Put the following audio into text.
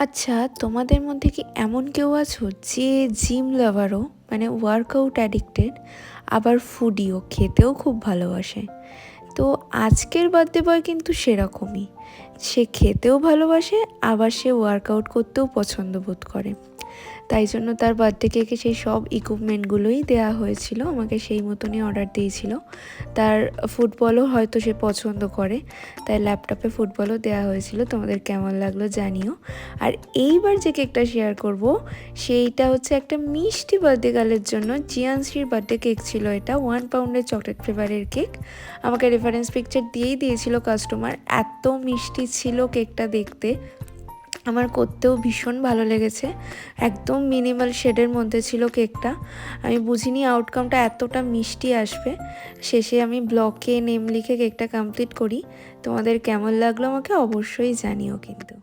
আচ্ছা, তোমাদের মধ্যে কি এমন কেউ আছো যে জিম লাভারও, মানে ওয়ার্কআউট অ্যাডিক্টেড, আবার ফুডিও, খেতেও খুব ভালোবাসে? তো আজকের বার্থডে বয় কিন্তু সেরকমই। সে খেতেও ভালোবাসে, আবার সে ওয়ার্কআউট করতেও পছন্দ বোধ করে। তাই জন্য তার বার্থডে কেকে সেই সব ইকুইপমেন্টগুলোই দেওয়া হয়েছিল, আমাকে সেই মতনই অর্ডার দিয়েছিল। তার ফুটবলও হয়তো সে পছন্দ করে, তাই ল্যাপটপে ফুটবলও দেওয়া হয়েছিল। তোমাদের কেমন লাগলো জানিও। আর এইবার যে কেকটা শেয়ার করব সেইটা হচ্ছে একটা মিষ্টি বার্থডে গার্লের জন্য। জিয়ানশ্রীর বার্থডে কেক ছিল এটা, 1 পাউন্ডের চকলেট ফ্লেভারের কেক। আমাকে রেফারেন্স পিকচার দিয়েই দিয়েছিল কাস্টমার। এত মিষ্টি ছিল কেকটা দেখতে, আমার করতেও ভীষণ ভালো লেগেছে। একদম মিনিমাল শেডের মধ্যে ছিল কেকটা। আমি বুঝিনি আউটকামটা এতটা মিষ্টি আসবে। শেষে আমি ব্লকে নেম লিখে কেকটা কমপ্লিট করি। তোমাদের কেমন লাগলো আমাকে অবশ্যই জানিও কিন্তু।